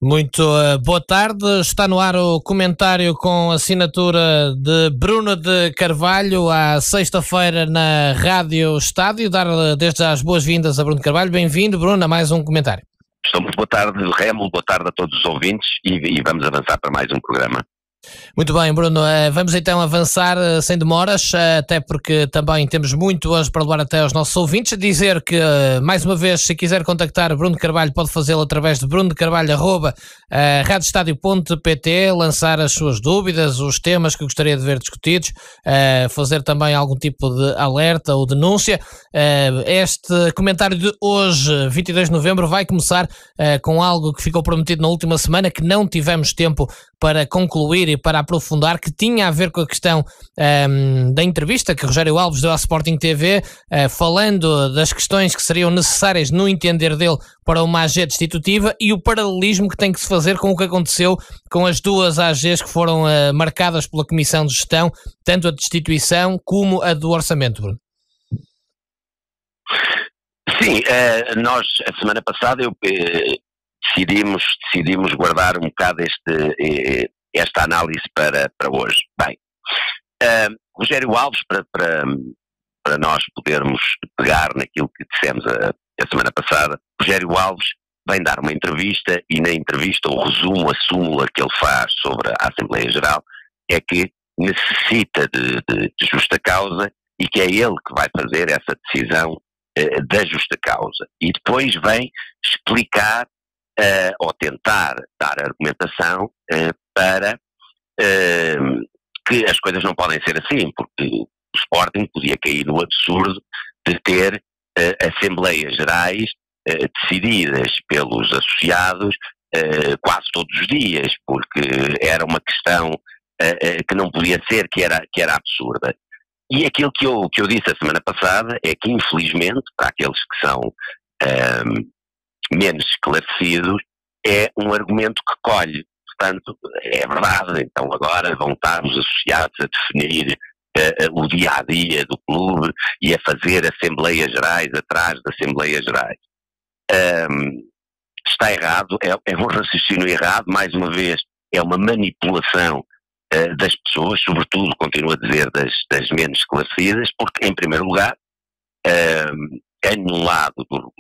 Muito boa tarde, está no ar o comentário com assinatura de Bruno de Carvalho à sexta-feira na Rádio Estádio. Dar desde já as boas-vindas a Bruno de Carvalho. Bem-vindo, Bruno, a mais um comentário. Muito boa tarde, Remo, boa tarde a todos os ouvintes e vamos avançar para mais um programa. Muito bem, Bruno, vamos então avançar sem demoras, até porque também temos muito hoje para levar até aos nossos ouvintes. Dizer que, mais uma vez, se quiser contactar Bruno de Carvalho, pode fazê-lo através de brunodecarvalho@radioestadio.pt, lançar as suas dúvidas, os temas que gostaria de ver discutidos, fazer também algum tipo de alerta ou denúncia. Este comentário de hoje, 22 de novembro, vai começar com algo que ficou prometido na última semana, que não tivemos tempo para concluir e para aprofundar, que tinha a ver com a questão da entrevista que Rogério Alves deu à Sporting TV, falando das questões que seriam necessárias, no entender dele, para uma AG destitutiva e o paralelismo que tem que se fazer com o que aconteceu com as duas AGs que foram marcadas pela Comissão de Gestão, tanto a destituição como a do Orçamento, Bruno. Sim, nós, a semana passada, decidimos guardar um bocado esta análise para hoje. Bem, Rogério Alves, para nós podermos pegar naquilo que dissemos a semana passada, Rogério Alves vem dar uma entrevista e na entrevista o resumo, a súmula que ele faz sobre a Assembleia Geral é que necessita de justa causa e que é ele que vai fazer essa decisão da justa causa. E depois vem explicar ou tentar dar argumentação para que as coisas não podem ser assim, porque o Sporting podia cair no absurdo de ter assembleias gerais decididas pelos associados quase todos os dias, porque era uma questão que não podia ser, que era absurda. E aquilo que eu disse a semana passada é que, infelizmente, para aqueles que são menos esclarecidos, é um argumento que colhe. Portanto, é verdade, então agora vão estar os associados a definir o dia-a-dia do clube e a fazer assembleias gerais atrás de assembleias gerais. Está errado, é um raciocínio errado, mais uma vez, é uma manipulação das pessoas, sobretudo, continuo a dizer, das menos esclarecidas, porque, em primeiro lugar, anulado do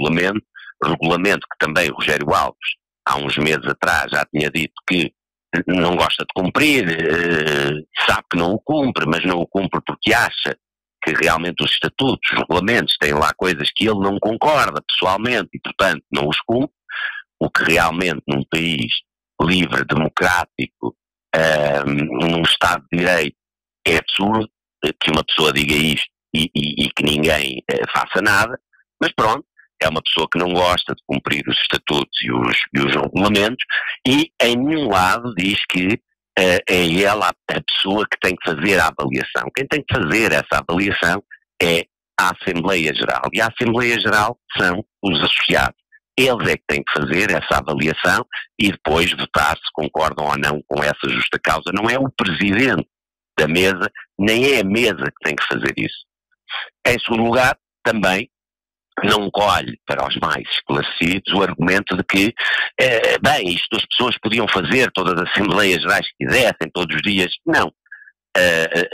regulamento que também o Rogério Alves, há uns meses atrás, já tinha dito que não gosta de cumprir, sabe que não o cumpre, mas não o cumpre porque acha que realmente os estatutos, os regulamentos, têm lá coisas que ele não concorda pessoalmente e, portanto, não os cumpre, o que realmente num país livre, democrático, num Estado de Direito, é absurdo que uma pessoa diga isto e que ninguém faça nada, mas pronto, é uma pessoa que não gosta de cumprir os estatutos e os regulamentos e em nenhum lado diz que é ela a pessoa que tem que fazer a avaliação. Quem tem que fazer essa avaliação é a Assembleia Geral. E a Assembleia Geral são os associados. Eles é que têm que fazer essa avaliação e depois votar se concordam ou não com essa justa causa. Não é o presidente da mesa, nem é a mesa que tem que fazer isso. Em segundo lugar, também não colhe para os mais esclarecidos o argumento de que, bem, isto as pessoas podiam fazer todas as Assembleias Gerais que quisessem, todos os dias. Não,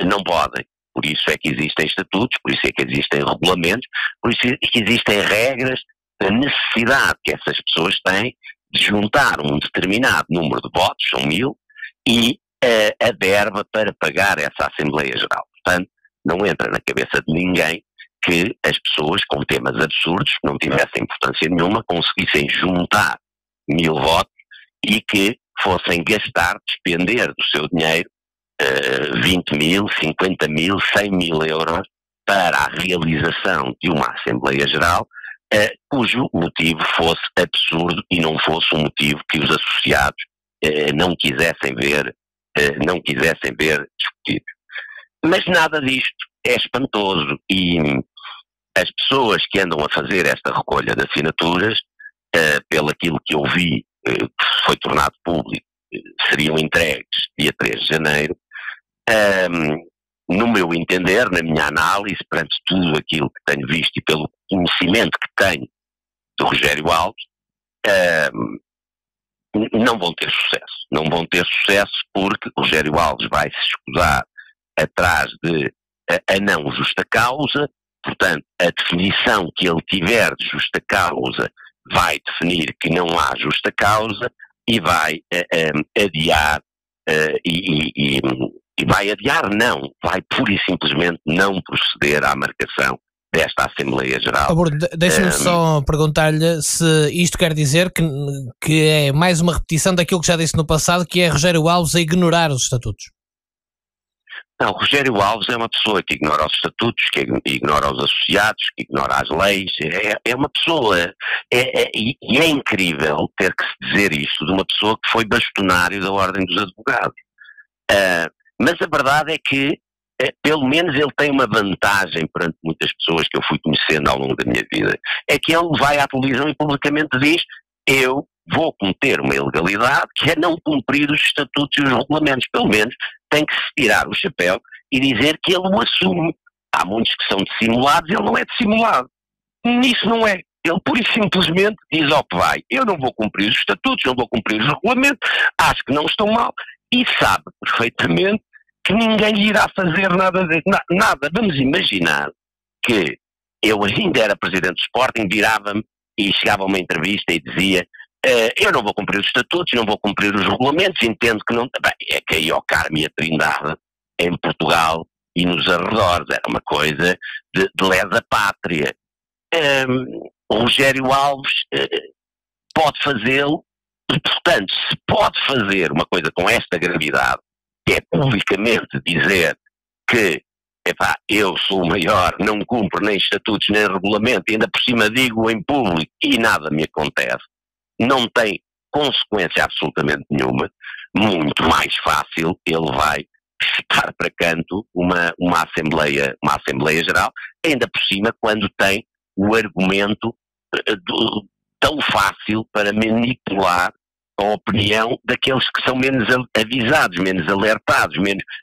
não podem. Por isso é que existem estatutos, por isso é que existem regulamentos, por isso é que existem regras da necessidade que essas pessoas têm de juntar um determinado número de votos, são 1000, e a verba para pagar essa Assembleia Geral. Portanto, não entra na cabeça de ninguém que as pessoas com temas absurdos, que não tivessem importância nenhuma, conseguissem juntar 1000 votos e que fossem gastar, despender do seu dinheiro 20 mil, 50 mil, 100 mil euros para a realização de uma Assembleia Geral cujo motivo fosse absurdo e não fosse um motivo que os associados não quisessem ver discutido. Mas nada disto é espantoso e as pessoas que andam a fazer esta recolha de assinaturas, pelo aquilo que eu vi, que foi tornado público, seriam entregues dia 3 de janeiro, no meu entender, na minha análise, perante tudo aquilo que tenho visto e pelo conhecimento que tenho do Rogério Alves, não vão ter sucesso. Não vão ter sucesso porque o Rogério Alves vai se escudar atrás de a não justa causa, portanto, a definição que ele tiver de justa causa vai definir que não há justa causa e vai adiar, e vai adiar não, vai pura e simplesmente não proceder à marcação desta Assembleia Geral. Deixa-me só perguntar-lhe se isto quer dizer que é mais uma repetição daquilo que já disse no passado, que é Rogério Alves a ignorar os estatutos. Não, Rogério Alves é uma pessoa que ignora os estatutos, que ignora os associados, que ignora as leis, é uma pessoa, e é incrível ter que se dizer isto de uma pessoa que foi bastonário da Ordem dos Advogados. Mas a verdade é que, pelo menos ele tem uma vantagem perante muitas pessoas que eu fui conhecendo ao longo da minha vida, é que ele vai à televisão e publicamente diz: eu vou cometer uma ilegalidade que é não cumprir os estatutos e os regulamentos. Pelo menos tem que se tirar o chapéu e dizer que ele o assume. Há muitos que são dissimulados, ele não é dissimulado. Nisso não é. Ele pura e simplesmente diz ao que vai: eu não vou cumprir os estatutos, não vou cumprir os regulamentos, acho que não estão mal, e sabe perfeitamente que ninguém lhe irá fazer nada. Vamos imaginar que eu ainda era presidente do Sporting, virava-me e chegava a uma entrevista e dizia: eu não vou cumprir os estatutos, não vou cumprir os regulamentos, entendo que não... Bem, é que aí ao Carme e a Trindade, em Portugal e nos arredores, era uma coisa de lesa pátria. O Rogério Alves pode fazê-lo, e portanto, se pode fazer uma coisa com esta gravidade, que é publicamente dizer que eu sou o maior, não cumpro nem estatutos nem regulamento, e ainda por cima digo em público e nada me acontece, não tem consequência absolutamente nenhuma, muito mais fácil ele vai estar para canto uma Assembleia Geral, ainda por cima quando tem o argumento tão fácil para manipular a opinião daqueles que são menos avisados, menos alertados,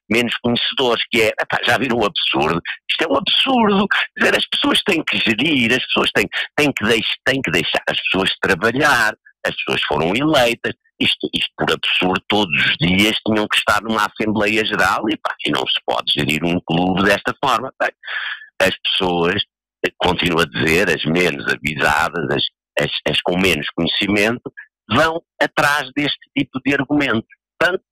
menos conhecedores, que é: já viram o absurdo? Isto é um absurdo. Quer dizer, as pessoas têm que gerir, as pessoas têm que deixar as pessoas trabalhar, as pessoas foram eleitas, isto por absurdo, todos os dias tinham que estar numa Assembleia Geral e não se pode gerir um clube desta forma. Bem, as pessoas, continuo a dizer, as menos avisadas, as com menos conhecimento, vão atrás deste tipo de argumentos. Portanto,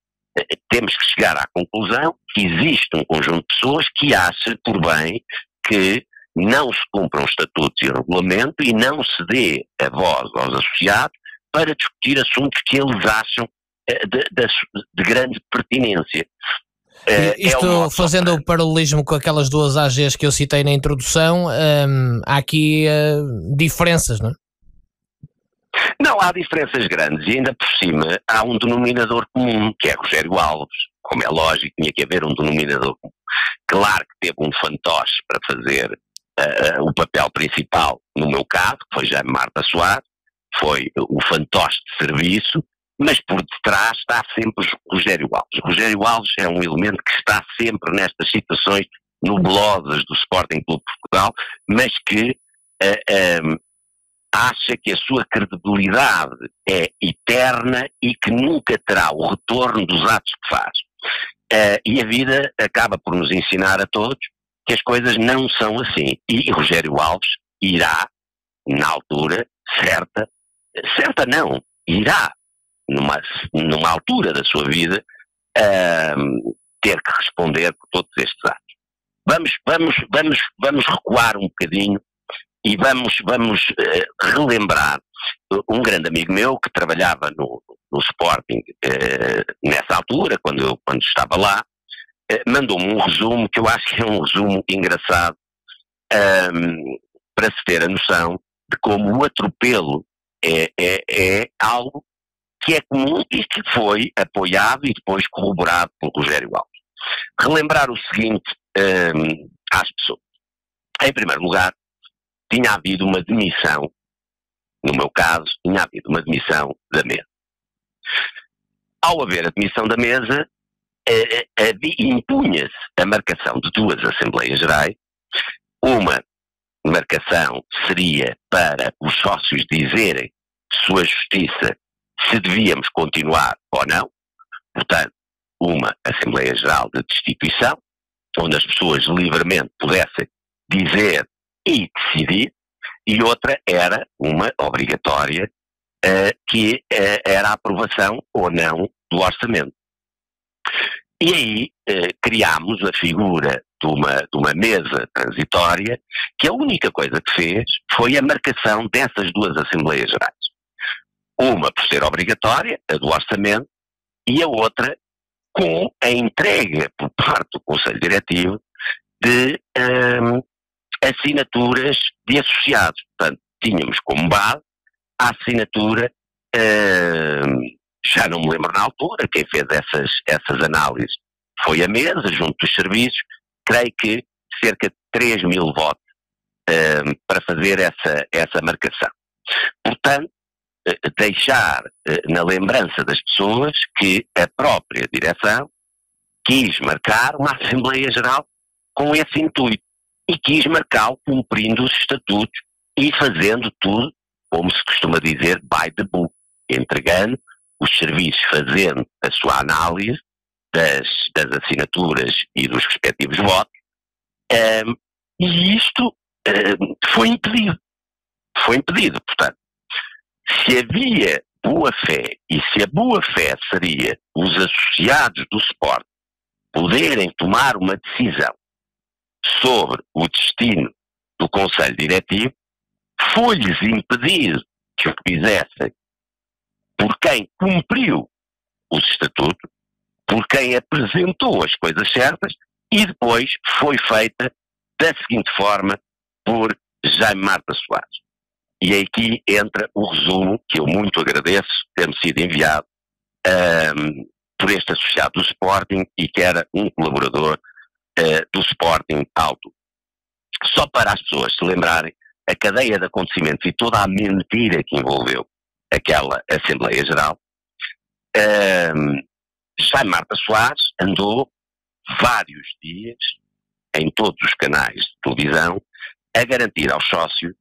temos que chegar à conclusão que existe um conjunto de pessoas que acha por bem que não se cumpram estatutos e regulamento e não se dê a voz aos associados para discutir assuntos que eles acham de grande pertinência. Isto fazendo o paralelismo com aquelas duas AGs que eu citei na introdução, há aqui diferenças, não é? Não, há diferenças grandes e ainda por cima há um denominador comum, que é Rogério Alves. Como é lógico, tinha que haver um denominador comum. Claro que teve um fantoche para fazer o papel principal, no meu caso, que foi Jaime Marta Soares, foi o fantoche de serviço, mas por detrás está sempre Rogério Alves. Rogério Alves é um elemento que está sempre nestas situações nublosas do Sporting Clube de Portugal, mas que acha que a sua credibilidade é eterna e que nunca terá o retorno dos atos que faz. E a vida acaba por nos ensinar a todos que as coisas não são assim. E Rogério Alves irá, na altura certa não, irá, numa altura da sua vida, ter que responder por todos estes atos. Vamos recuar um bocadinho e vamos relembrar um grande amigo meu que trabalhava no Sporting nessa altura, quando estava lá, mandou-me um resumo que eu acho que é um resumo engraçado para se ter a noção de como o atropelo é algo que é comum e que foi apoiado e depois corroborado por Rogério Alves. Relembrar o seguinte às pessoas. Em primeiro lugar, tinha havido uma demissão, no meu caso, tinha havido uma demissão da mesa. Ao haver a demissão da mesa, impunha-se a marcação de duas Assembleias Gerais. Uma marcação seria para os sócios dizerem se a justiça se devíamos continuar ou não. Portanto, uma Assembleia Geral de Destituição, onde as pessoas livremente pudessem dizer e decidir, e outra era uma obrigatória, que era a aprovação ou não do orçamento. E aí criámos a figura de uma mesa transitória, que a única coisa que fez foi a marcação dessas duas Assembleias Gerais. Uma por ser obrigatória, a do orçamento, e a outra com a entrega por parte do Conselho Diretivo de assinaturas de associados. Portanto, tínhamos como base a assinatura, já não me lembro na altura, quem fez essas análises foi a mesa, junto dos serviços, creio que cerca de 3.000 votos para fazer essa marcação. Portanto, deixar na lembrança das pessoas que a própria direção quis marcar uma Assembleia Geral com esse intuito e quis marcá-lo cumprindo os estatutos e fazendo tudo, como se costuma dizer, by the book, entregando os serviços, fazendo a sua análise das assinaturas e dos respectivos votos, e isto foi impedido. Foi impedido, portanto. Se havia boa-fé, e se a boa-fé seria os associados do Sport poderem tomar uma decisão sobre o destino do Conselho Diretivo, foi-lhes impedido que o fizessem por quem cumpriu os estatutos, por quem apresentou as coisas certas, e depois foi feita da seguinte forma por Jaime Marta Soares. E aqui entra o resumo, que eu muito agradeço ter-me sido enviado por este associado do Sporting e que era um colaborador do Sporting Auto. Só para as pessoas se lembrarem, a cadeia de acontecimentos e toda a mentira que envolveu aquela Assembleia Geral, Jaime Marta Soares andou vários dias em todos os canais de televisão a garantir aos sócios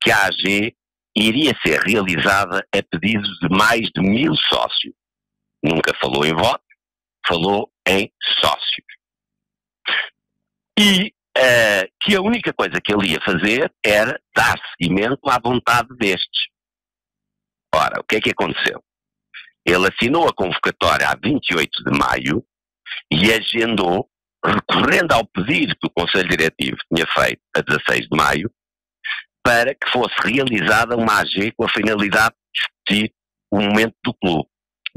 que a AG iria ser realizada a pedido de mais de 1.000 sócios. Nunca falou em voto, falou em sócios. E que a única coisa que ele ia fazer era dar seguimento à vontade destes. Ora, o que é que aconteceu? Ele assinou a convocatória a 28 de maio e agendou, recorrendo ao pedido que o Conselho Diretivo tinha feito a 16 de maio, para que fosse realizada uma AG com a finalidade de discutir o momento do clube.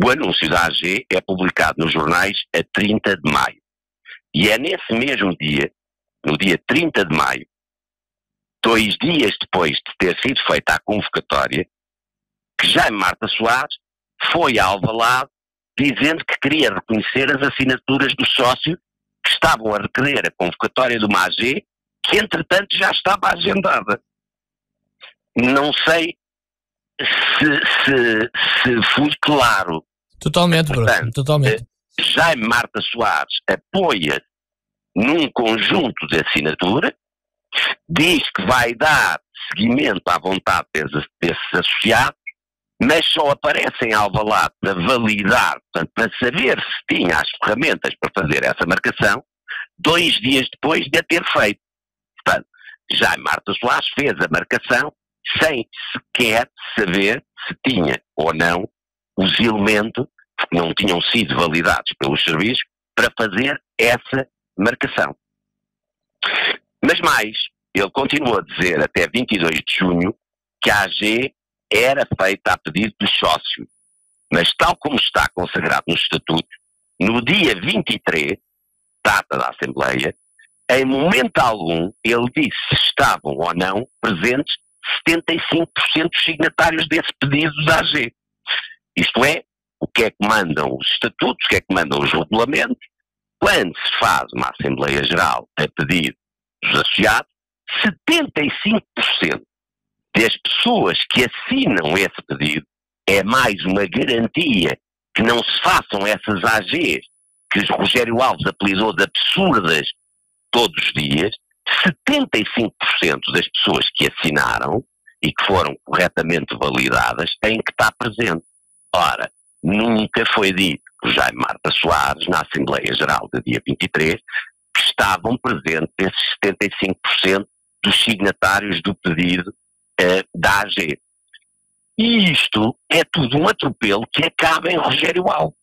O anúncio da AG é publicado nos jornais a 30 de maio. E é nesse mesmo dia, no dia 30 de maio, 2 dias depois de ter sido feita a convocatória, que Jaime Marta Soares foi a Alvalade dizendo que queria reconhecer as assinaturas dos sócios que estavam a requerer a convocatória de uma AG que entretanto já estava agendada. Não sei se fui claro. Totalmente, portanto, Bruno, totalmente. Jaime Marta Soares apoia num conjunto de assinaturas, diz que vai dar seguimento à vontade desses associados, mas só aparece em Alvalade para validar, portanto, para saber se tinha as ferramentas para fazer essa marcação, 2 dias depois de a ter feito. Portanto, Jaime Marta Soares fez a marcação sem sequer saber se tinha ou não os elementos que não tinham sido validados pelos serviços para fazer essa marcação. Mas mais, ele continuou a dizer até 22 de junho que a AG era feita a pedido dos sócios, mas tal como está consagrado nos estatutos, no dia 23, data da Assembleia, em momento algum ele disse se estavam ou não presentes 75% dos signatários desse pedido da AG. Isto é, o que é que mandam os estatutos, o que é que mandam os regulamentos, quando se faz uma Assembleia Geral a pedido dos associados, 75% das pessoas que assinam esse pedido é mais uma garantia que não se façam essas AGs que o Rogério Alves apelidou de absurdas todos os dias. 75% das pessoas que assinaram e que foram corretamente validadas têm que estar presentes. Ora, nunca foi dito por Jaime Marta Soares, na Assembleia Geral do dia 23, que estavam presentes esses 75% dos signatários do pedido da AG. E isto é tudo um atropelo que acaba em Rogério Alves.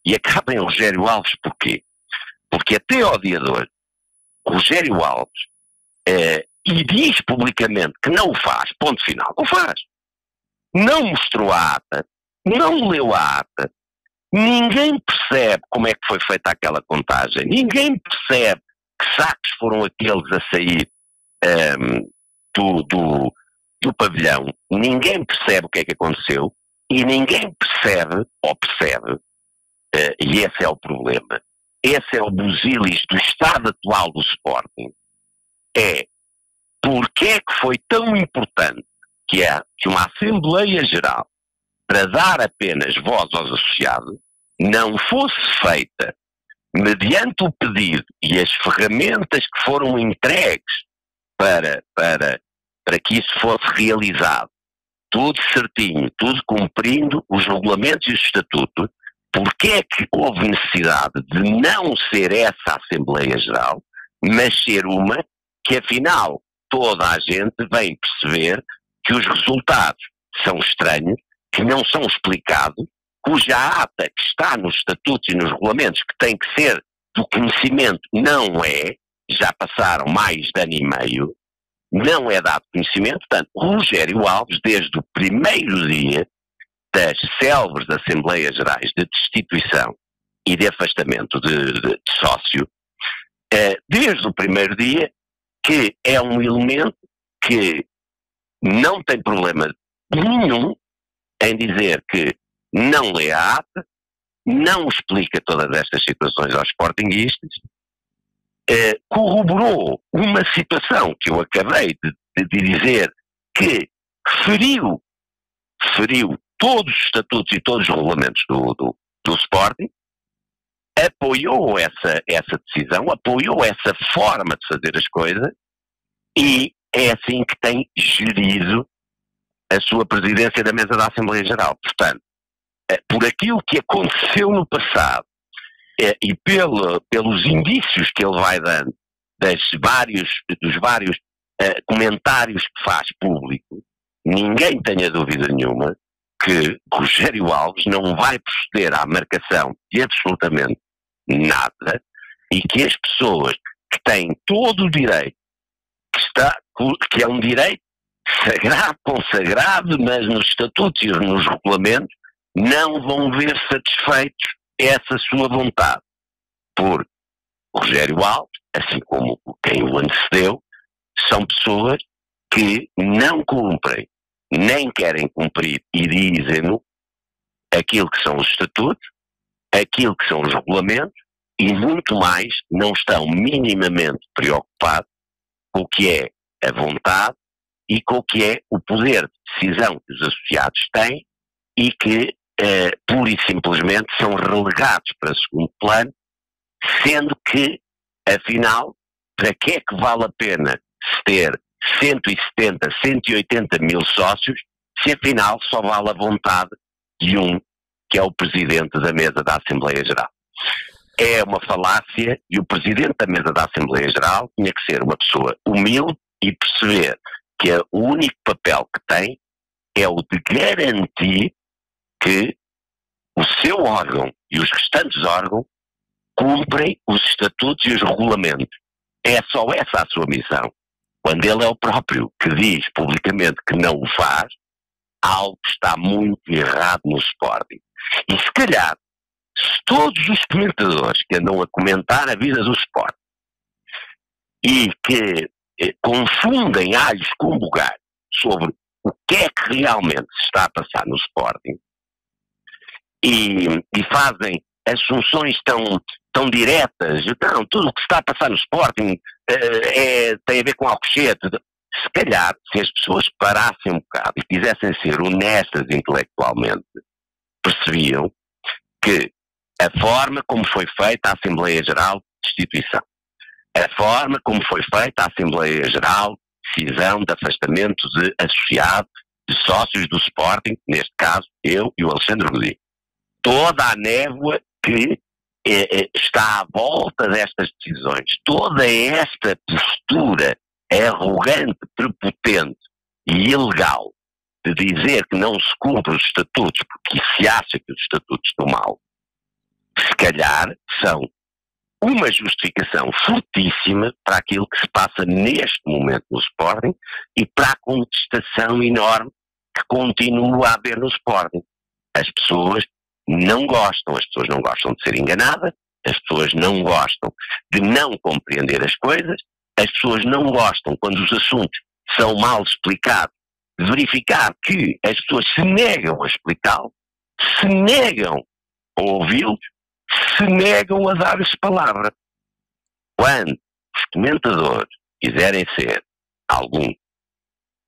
E acaba em Rogério Alves porquê? Porque até ao dia de hoje, Rogério Alves e diz publicamente que não o faz, ponto final, não faz. Não mostrou a ata, não leu a ata, ninguém percebe como é que foi feita aquela contagem, ninguém percebe que sacos foram aqueles a sair do pavilhão, ninguém percebe o que é que aconteceu e ninguém percebe, e esse é o problema, esse é o busilis do estado atual do Sporting, é porque é que foi tão importante que uma Assembleia Geral, para dar apenas voz aos associados, não fosse feita mediante o pedido e as ferramentas que foram entregues para que isso fosse realizado, tudo certinho, tudo cumprindo os regulamentos e os estatutos. Porque é que houve necessidade de não ser essa Assembleia Geral, mas ser uma que afinal toda a gente vem perceber que os resultados são estranhos, que não são explicados, cuja ata que está nos estatutos e nos regulamentos que tem que ser do conhecimento não é, já passaram mais de ano e meio, não é dado conhecimento. Portanto, Rogério Alves, desde o primeiro dia das célebres Assembleias Gerais de destituição e de afastamento de sócio, desde o primeiro dia, que é um elemento que não tem problema nenhum em dizer que não lê a ata, não explica todas estas situações aos sportinguistas, corroborou uma situação que eu acabei de dizer, que feriu todos os estatutos e todos os regulamentos do Sporting, apoiou essa decisão, apoiou essa forma de fazer as coisas e é assim que tem gerido a sua presidência da mesa da Assembleia Geral. Portanto, por aquilo que aconteceu no passado e pelos indícios que ele vai dando dos vários comentários que faz público, ninguém tenha dúvida nenhuma que Rogério Alves não vai proceder à marcação de absolutamente nada e que as pessoas que têm todo o direito, que é um direito sagrado, consagrado, mas nos estatutos e nos regulamentos, não vão ver satisfeitos essa sua vontade. Porque Rogério Alves, assim como quem o antecedeu, são pessoas que não cumprem, nem querem cumprir e dizem-no aquilo que são os estatutos, aquilo que são os regulamentos e muito mais não estão minimamente preocupados com o que é a vontade e com o que é o poder de decisão que os associados têm e que pura e simplesmente são relegados para segundo plano, sendo que, afinal, para que é que vale a pena se ter 170, 180 mil sócios, se afinal só vale a vontade de um, que é o Presidente da Mesa da Assembleia Geral. É uma falácia e o Presidente da Mesa da Assembleia Geral tinha que ser uma pessoa humilde e perceber que o único papel que tem é o de garantir que o seu órgão e os restantes órgãos cumprem os estatutos e os regulamentos. É só essa a sua missão. Quando ele é o próprio que diz publicamente que não o faz, algo está muito errado no Sporting. E se calhar, se todos os comentadores que andam a comentar a vida do Sporting e que confundem alhos com bugalhos sobre o que é que realmente se está a passar no Sporting e fazem assunções tão diretas, não, tudo o que se está a passar no Sporting tem a ver com Alcochete. Se calhar, se as pessoas parassem um bocado e quisessem ser honestas intelectualmente, percebiam que a forma como foi feita a Assembleia Geral de Destituição, a forma como foi feita a Assembleia Geral de Decisão de afastamento de associado de sócios do Sporting, neste caso, eu e o Alexandre Godinho. Toda a névoa que está à volta destas decisões, toda esta postura arrogante, prepotente e ilegal de dizer que não se cumpre os estatutos porque se acha que os estatutos estão mal, se calhar são uma justificação fortíssima para aquilo que se passa neste momento no Sporting e para a contestação enorme que continua a haver no Sporting. As pessoas não gostam de ser enganadas, as pessoas não gostam de não compreender as coisas, as pessoas não gostam quando os assuntos são mal explicados, de verificar que as pessoas se negam a explicá-los, se negam a ouvi-los, se negam a dar-lhes palavra. Quando os comentadores quiserem ser algum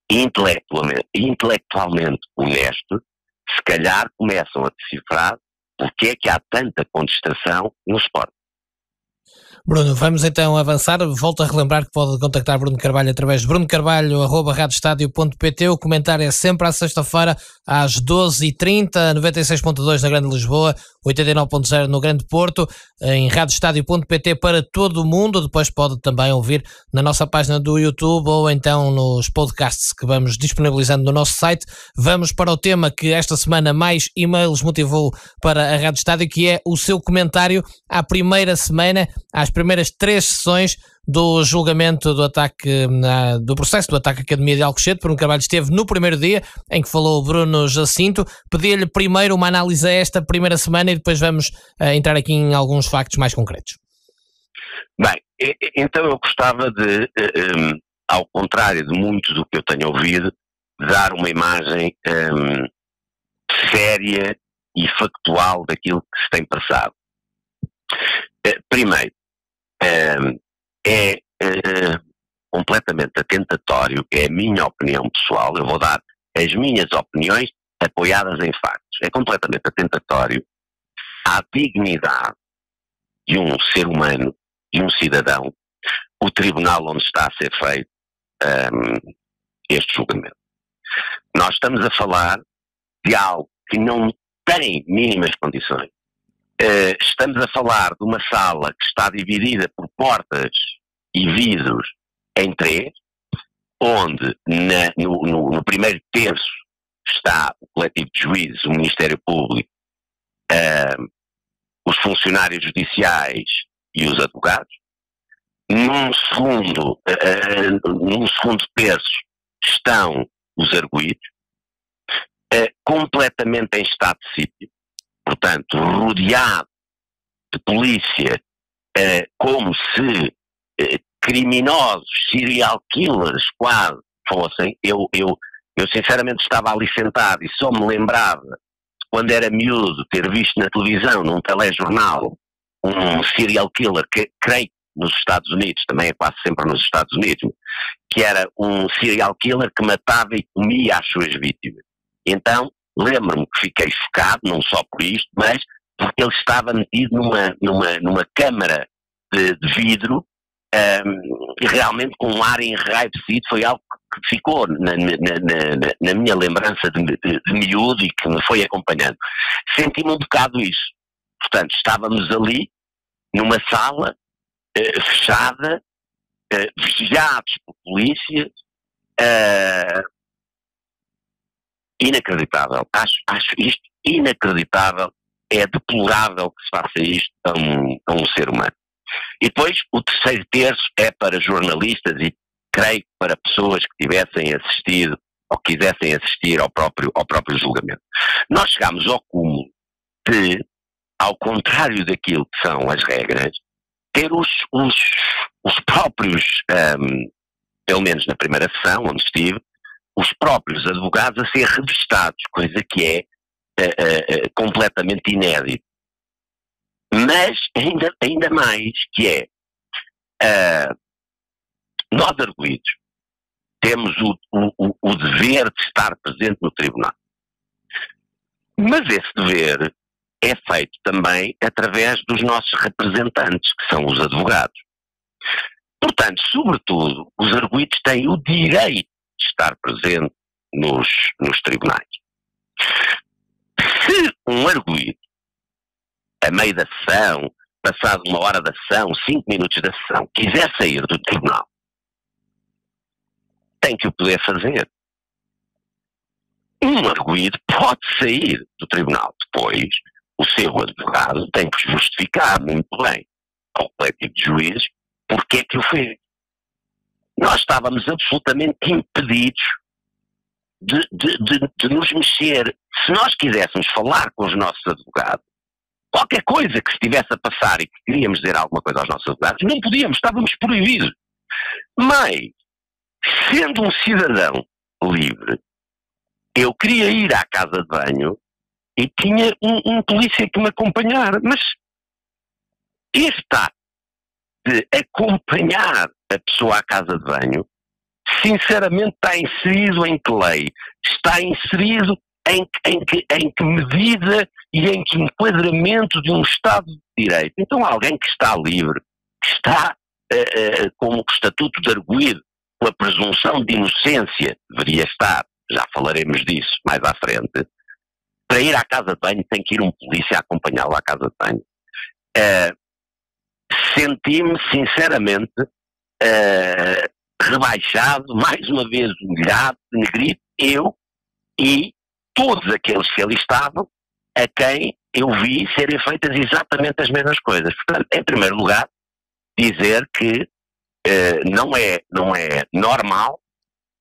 intelectualmente honestos, se calhar começam a decifrar porque é que há tanta contestação no Sport. Bruno, vamos então avançar. Volto a relembrar que pode contactar Bruno Carvalho através de brunocarvalho@radioestadio.pt. O comentário é sempre à sexta-feira às 12h30, 96.2 na Grande Lisboa, 89.0 no Grande Porto, em radioestadio.pt para todo o mundo. Depois pode também ouvir na nossa página do YouTube ou então nos podcasts que vamos disponibilizando no nosso site. Vamos para o tema que esta semana mais e-mails motivou para a Rádio Estádio, que é o seu comentário à primeira semana, às primeiras 3 sessões do julgamento do ataque, do processo do ataque à Academia de Alcochete. Bruno Carvalho esteve no primeiro dia em que falou o Bruno Jacinto. Pedi-lhe primeiro uma análise a esta primeira semana e depois vamos entrar aqui em alguns factos mais concretos. Bem, então eu gostava de, ao contrário de muito do que eu tenho ouvido, dar uma imagem séria e factual daquilo que se tem passado. Primeiro, é completamente atentatório, é a minha opinião pessoal, eu vou dar as minhas opiniões apoiadas em factos, é completamente atentatório à dignidade de um ser humano, de um cidadão, o tribunal onde está a ser feito este julgamento. Nós estamos a falar de algo que não tem mínimas condições. Estamos a falar de uma sala que está dividida por portas e vidros em 3, onde no primeiro terço está o coletivo de juízes, o Ministério Público, os funcionários judiciais e os advogados. Num segundo terço estão os arguidos, completamente em estado de sítio. Portanto, rodeado de polícia, como se criminosos, serial killers quase fossem. Eu sinceramente estava ali sentado e só me lembrava, quando era miúdo, ter visto na televisão, num telejornal, um serial killer, que creio que nos Estados Unidos, também é quase sempre nos Estados Unidos, que era um serial killer que matava e comia as suas vítimas. Então, lembro-me que fiquei chocado, não só por isto, mas porque ele estava metido numa câmara de vidro, realmente com um ar enraivecido. Foi algo que ficou na minha lembrança de miúdo e que me foi acompanhando. Senti-me um bocado isso. Portanto, estávamos ali, numa sala, fechada, vigiados por polícias, inacreditável. Acho isto inacreditável. É deplorável que se faça isto a um ser humano. E depois o terceiro terço é para jornalistas e creio para pessoas que tivessem assistido ou quisessem assistir ao próprio julgamento. Nós chegámos ao cúmulo de, ao contrário daquilo que são as regras, ter os próprios, pelo menos na primeira sessão onde estive, os próprios advogados a ser revistados, coisa que é completamente inédito. Mas ainda mais que nós arguidos temos o dever de estar presente no tribunal. Mas esse dever é feito também através dos nossos representantes, que são os advogados. Portanto, sobretudo, os arguidos têm o direito de estar presente nos tribunais. Se um arguido, a meio da sessão, passado 1 hora da sessão, 5 minutos da sessão, quiser sair do tribunal, tem que o poder fazer. Um arguido pode sair do tribunal. Depois, o seu advogado tem que justificar muito bem ao coletivo de juízes porque é que o fez. Nós estávamos absolutamente impedidos de nos mexer. Se nós quiséssemos falar com os nossos advogados, qualquer coisa que estivesse a passar e que queríamos dizer alguma coisa aos nossos advogados, não podíamos, estávamos proibidos. Mas, sendo um cidadão livre, eu queria ir à casa de banho e tinha um polícia que me acompanhar, mas este ato de acompanhar a pessoa à casa de banho, sinceramente está inserido em que lei? Está inserido em que medida e em que enquadramento de um Estado de Direito? Então alguém que está livre, que está com o estatuto de arguido, com a presunção de inocência, deveria estar, já falaremos disso mais à frente, para ir à casa de banho tem que ir um polícia acompanhá-lo à casa de banho. Senti-me sinceramente rebaixado, mais uma vez humilhado, negrito, eu e todos aqueles que ali estavam, a quem eu vi serem feitas exatamente as mesmas coisas. Portanto, em primeiro lugar, dizer que não é normal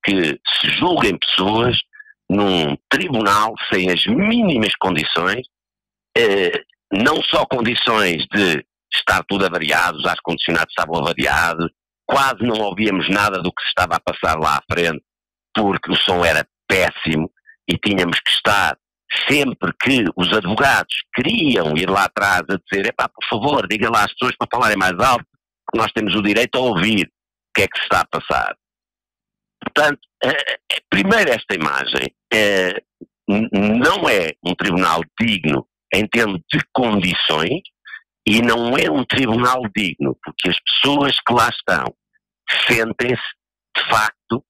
que se julguem pessoas num tribunal sem as mínimas condições, não só condições de estar tudo avariado, os ar-condicionados estavam avariados, quase não ouvíamos nada do que se estava a passar lá à frente, porque o som era péssimo e tínhamos que estar, sempre que os advogados queriam ir lá atrás a dizer, epá, por favor, diga lá às pessoas para falarem mais alto, porque nós temos o direito a ouvir o que é que se está a passar. Portanto, primeiro esta imagem não é um tribunal digno em termos de condições e não é um tribunal digno porque as pessoas que lá estão sentem-se, de facto,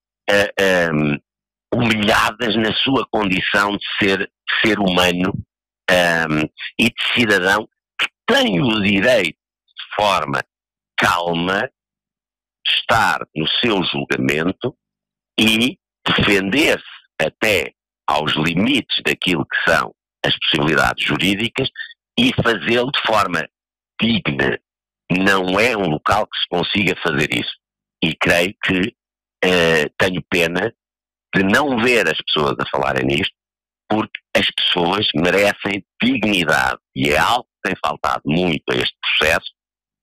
humilhadas na sua condição de ser humano e de cidadão que tem o direito, de forma calma, estar no seu julgamento e defender-se até aos limites daquilo que são as possibilidades jurídicas e fazê-lo de forma digna. Não é um local que se consiga fazer isso. E creio que tenho pena de não ver as pessoas a falarem nisto, porque as pessoas merecem dignidade. E é algo que tem faltado muito a este processo,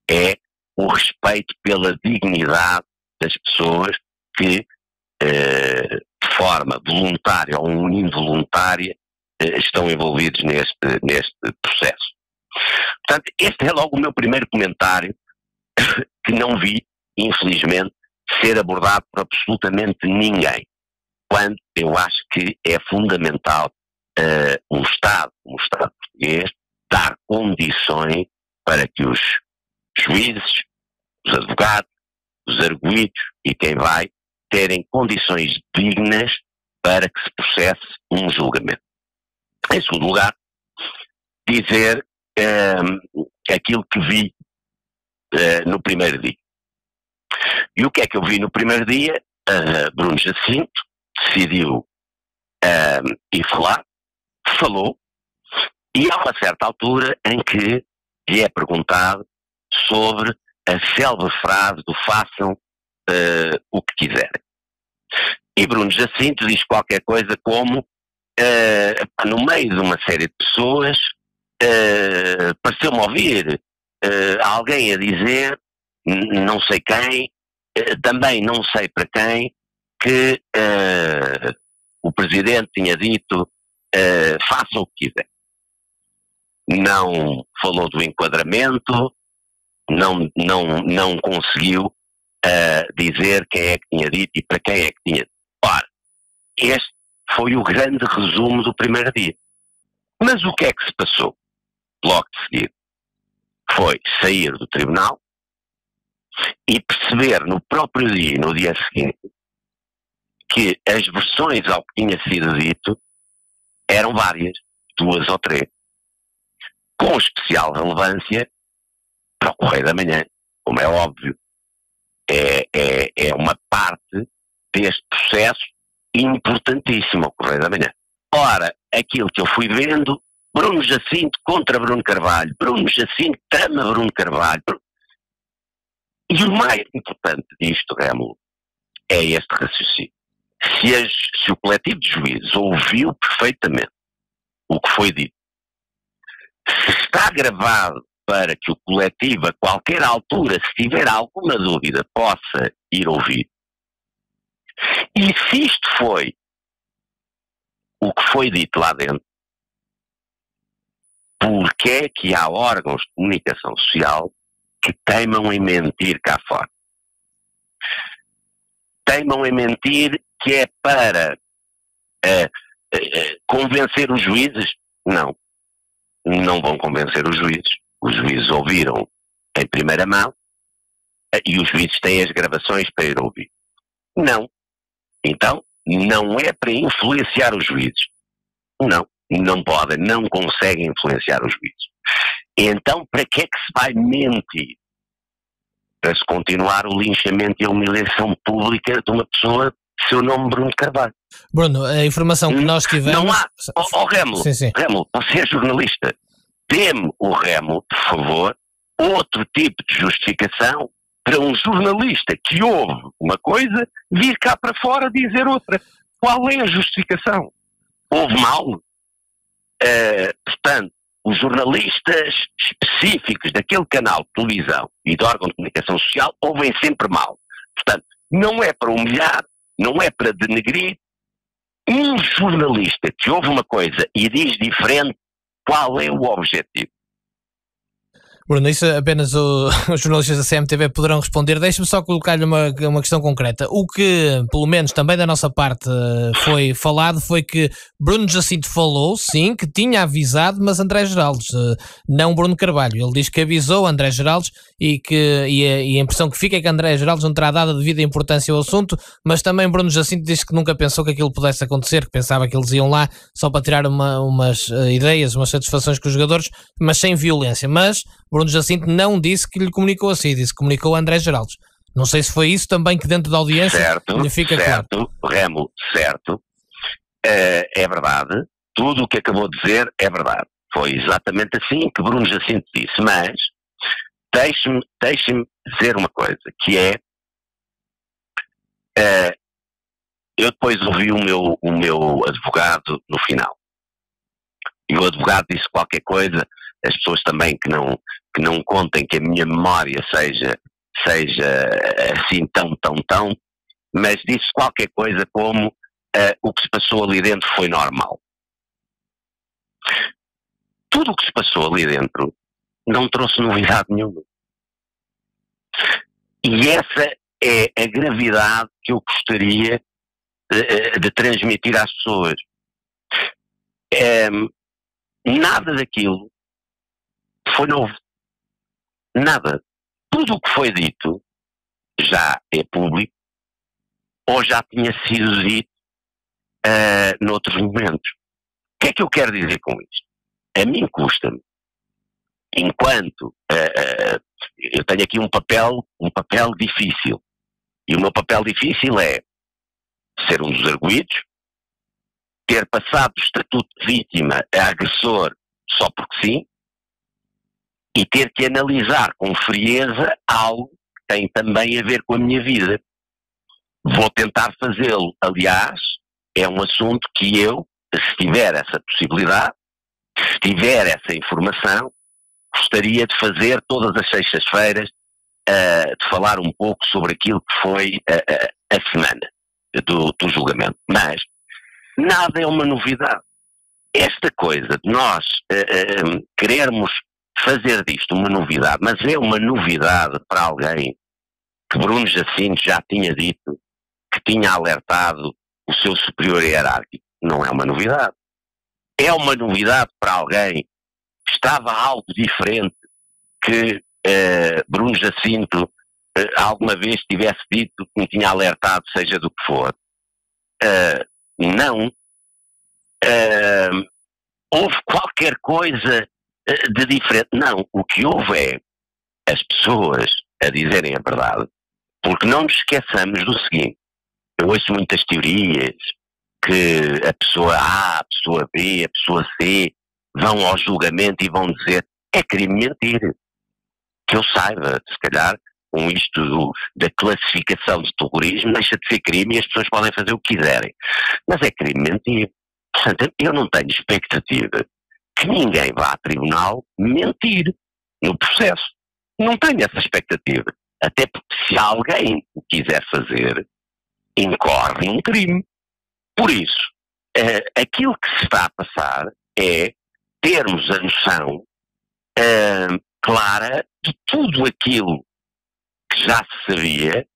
é o respeito pela dignidade das pessoas que, de forma voluntária ou involuntária, estão envolvidos neste processo. Portanto, este é logo o meu primeiro comentário, que não vi, infelizmente, ser abordado por absolutamente ninguém, quando eu acho que é fundamental um Estado português, dar condições para que os juízes, os advogados, os arguidos e quem vai terem condições dignas para que se processe um julgamento. Em segundo lugar, dizer aquilo que vi no primeiro dia. E o que é que eu vi no primeiro dia? Bruno Jacinto decidiu ir falar, falou, e há uma certa altura em que lhe é perguntado sobre a célebre frase do façam o que quiserem. E Bruno Jacinto diz qualquer coisa como no meio de uma série de pessoas pareceu-me ouvir alguém a dizer, não sei quem, também não sei para quem, que o Presidente tinha dito façam o que quiser. Não falou do enquadramento, não conseguiu dizer quem é que tinha dito e para quem é que tinha dito. Ora, este foi o grande resumo do primeiro dia. Mas o que é que se passou logo de seguida? Foi sair do tribunal e perceber no próprio dia e no dia seguinte que as versões ao que tinha sido dito eram várias, 2 ou 3, com especial relevância para o Correio da Manhã, como é óbvio. É uma parte deste processo importantíssimo ao Correio da Manhã. Ora, aquilo que eu fui vendo, Bruno Jacinto contra Bruno Carvalho, Bruno Jacinto trama Bruno Carvalho. E o mais importante disto, Rémulo, é este raciocínio. Se o coletivo de juízes ouviu perfeitamente o que foi dito, se está gravado para que o coletivo, a qualquer altura, se tiver alguma dúvida, possa ir ouvir, e se isto foi o que foi dito lá dentro, porque é que há órgãos de comunicação social que teimam em mentir cá fora? Teimam em mentir que é para convencer os juízes? Não. Não vão convencer os juízes. Os juízes ouviram em primeira mão e os juízes têm as gravações para ir ouvir. Não. Então, não é para influenciar os juízes. Não podem, não conseguem influenciar os juízes. Então, para que é que se vai mentir? Para se continuar o linchamento e a humilhação pública de uma pessoa de seu nome Bruno Carvalho. Bruno, a informação que nós tivemos... Não há... Rémulo, Rémulo, você é jornalista. Dê-me o Rémulo, por favor, outro tipo de justificação para um jornalista que ouve uma coisa vir cá para fora dizer outra. Qual é a justificação? Houve mal? Portanto, os jornalistas específicos daquele canal de televisão e de órgão de comunicação social ouvem sempre mal. Portanto, não é para humilhar, não é para denegrir. Um jornalista que ouve uma coisa e diz diferente, qual é o objetivo? Bruno, isso apenas os jornalistas da CMTV poderão responder. Deixe-me só colocar-lhe uma questão concreta. O que, pelo menos também da nossa parte, foi falado foi que Bruno Jacinto falou, sim, que tinha avisado, mas André Geraldes, não Bruno Carvalho. Ele diz que avisou André Geraldes e a impressão que fica é que André Geraldes não terá dado a devida importância ao assunto, mas também Bruno Jacinto disse que nunca pensou que aquilo pudesse acontecer, que pensava que eles iam lá só para tirar umas ideias, umas satisfações com os jogadores, mas sem violência. Mas Bruno Jacinto não disse que lhe comunicou assim, disse que comunicou a André Geraldes. Não sei se foi isso também que dentro da audiência lhe fica claro. Certo, Remo, certo. É verdade. Tudo o que acabou de dizer é verdade. Foi exatamente assim que Bruno Jacinto disse. Mas deixe-me dizer uma coisa, que eu depois ouvi o meu advogado no final. E o advogado disse qualquer coisa, as pessoas também que não contem que a minha memória seja assim tão, mas disse qualquer coisa como o que se passou ali dentro foi normal. Tudo o que se passou ali dentro não trouxe novidade nenhuma. E essa é a gravidade que eu gostaria de transmitir às pessoas. Nada daquilo foi novo. Nada. Tudo o que foi dito já é público ou já tinha sido dito noutros momentos. O que é que eu quero dizer com isto? A mim custa-me, enquanto eu tenho aqui um papel difícil, e o meu papel difícil é ser um dos arguidos, ter passado do estatuto de vítima a agressor só porque sim, e ter que analisar com frieza algo que tem também a ver com a minha vida. Vou tentar fazê-lo. Aliás, é um assunto que eu, se tiver essa possibilidade, se tiver essa informação, gostaria de fazer todas as sextas-feiras, de falar um pouco sobre aquilo que foi a semana do julgamento. Mas nada é uma novidade. Esta coisa de nós querermos fazer disto uma novidade, mas é uma novidade para alguém que Bruno Jacinto já tinha dito que tinha alertado o seu superior hierárquico. Não é uma novidade. É uma novidade para alguém que estava algo diferente que Bruno Jacinto alguma vez tivesse dito que me tinha alertado, seja do que for. não houve qualquer coisa de diferente. Não, o que houve é as pessoas a dizerem a verdade, porque não nos esqueçamos do seguinte: eu ouço muitas teorias que a pessoa A, a pessoa B, a pessoa C vão ao julgamento e vão dizer é crime mentir. Que eu saiba, se calhar, com isto da classificação de terrorismo, deixa de ser crime e as pessoas podem fazer o que quiserem. Mas é crime mentir. Portanto, eu não tenho expectativa que ninguém vá a tribunal mentir no processo. Não tenho essa expectativa. Até porque se alguém o quiser fazer, incorre em um crime. Por isso, aquilo que se está a passar é termos a noção clara de tudo aquilo que já se sabia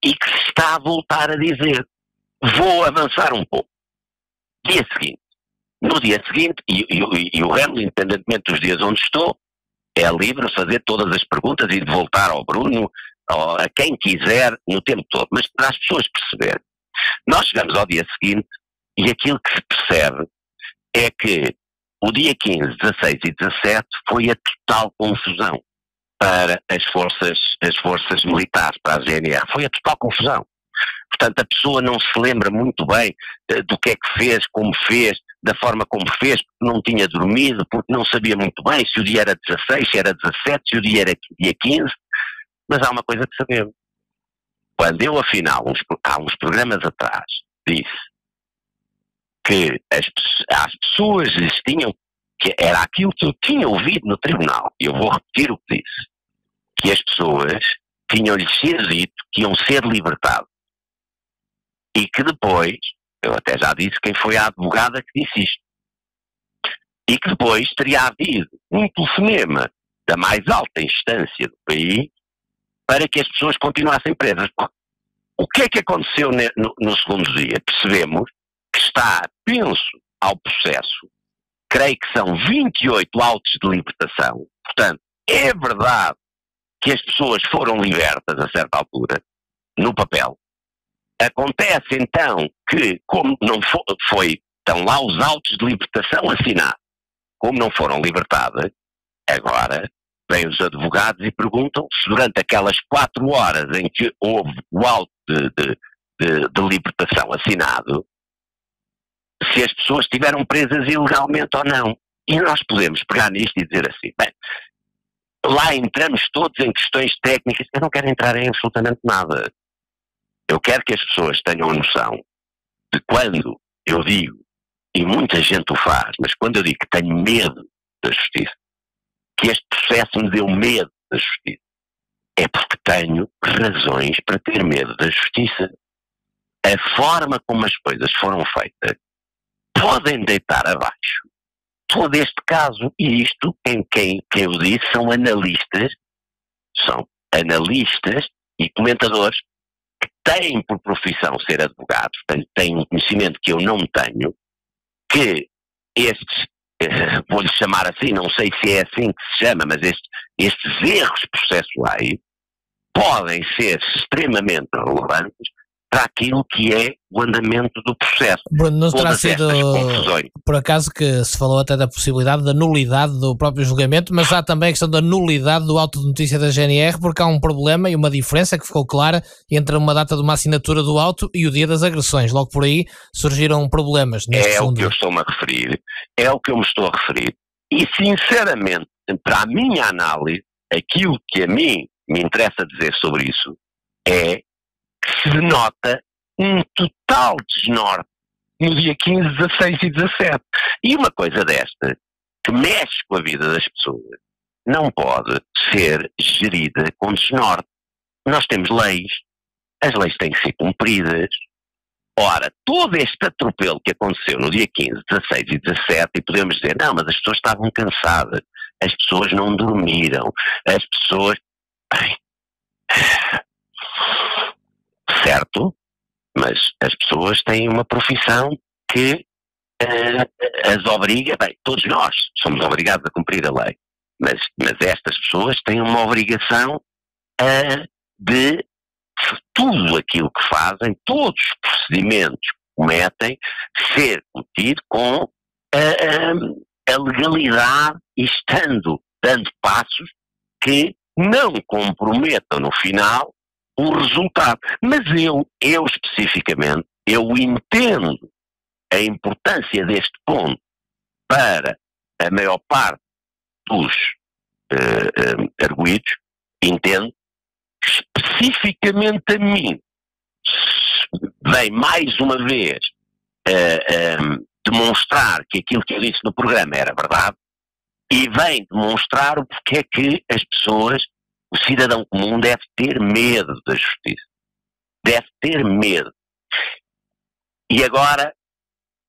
e que se está a voltar a dizer. Vou avançar um pouco. No dia seguinte, e o Remo, independentemente dos dias onde estou, é livre de fazer todas as perguntas e de voltar ao Bruno, a quem quiser, no tempo todo. Mas para as pessoas perceberem, nós chegamos ao dia seguinte e aquilo que se percebe é que o dia 15, 16 e 17 foi a total confusão para as forças militares, para a GNR. Foi a total confusão. Portanto, a pessoa não se lembra muito bem do que é que fez, como fez, da forma como fez, porque não tinha dormido, porque não sabia muito bem se o dia era 16, se era 17, se o dia era dia 15. Mas há uma coisa que sabemos. Quando eu, afinal, há uns programas atrás, disse que as pessoas lhes tinham, que era aquilo que eu tinha ouvido no tribunal, e eu vou repetir o que disse, que as pessoas tinham-lhes sido dito que iam ser libertados. E que depois, eu até já disse quem foi a advogada que disse isto, e que depois teria havido um telefonema da mais alta instância do país para que as pessoas continuassem presas. O que é que aconteceu no segundo dia? Percebemos que está penso ao processo, creio que são 28 autos de libertação, portanto, é verdade que as pessoas foram libertas a certa altura, no papel. Acontece então que, como não estão lá os autos de libertação assinados, como não foram libertadas, agora vêm os advogados e perguntam se durante aquelas 4 horas em que houve o auto de libertação assinado, se as pessoas estiveram presas ilegalmente ou não. E nós podemos pegar nisto e dizer assim, bem, lá entramos todos em questões técnicas, eu não quero entrar em absolutamente nada. Eu quero que as pessoas tenham noção de quando eu digo, e muita gente o faz, mas quando eu digo que tenho medo da justiça, que este processo me deu medo da justiça, é porque tenho razões para ter medo da justiça. A forma como as coisas foram feitas podem deitar abaixo todo este caso, e isto, quem eu disse, são analistas e comentadores que têm por profissão ser advogados, portanto têm um conhecimento que eu não tenho, que estes, vou-lhe chamar assim, não sei se é assim que se chama, mas estes erros processuais podem ser extremamente relevantes para aquilo que é o andamento do processo. Não terá sido, por acaso, que se falou até da possibilidade da nulidade do próprio julgamento, mas há também a questão da nulidade do auto de notícia da GNR, porque há um problema e uma diferença que ficou clara entre uma data de uma assinatura do auto e o dia das agressões. Logo por aí surgiram problemas. É o que eu estou-me a referir, é o que eu me estou a referir. E, sinceramente, para a minha análise, aquilo que a mim me interessa dizer sobre isso é que se nota um total desnorte no dia 15, 16 e 17. E uma coisa desta, que mexe com a vida das pessoas, não pode ser gerida com desnorte. Nós temos leis, as leis têm que ser cumpridas. Ora, todo este atropelo que aconteceu no dia 15, 16 e 17, e podemos dizer, não, mas as pessoas estavam cansadas, as pessoas não dormiram, as pessoas... Bem, certo, mas as pessoas têm uma profissão que as obriga, bem, todos nós somos obrigados a cumprir a lei, mas estas pessoas têm uma obrigação de tudo aquilo que fazem, todos os procedimentos que cometem, ser cometido com a legalidade e dando passos que não comprometam no final o resultado. Mas eu especificamente, eu entendo a importância deste ponto para a maior parte dos arguidos, entendo que especificamente a mim vem mais uma vez demonstrar que aquilo que eu disse no programa era verdade e vem demonstrar o porquê que as pessoas, o cidadão comum deve ter medo da justiça. Deve ter medo. E agora,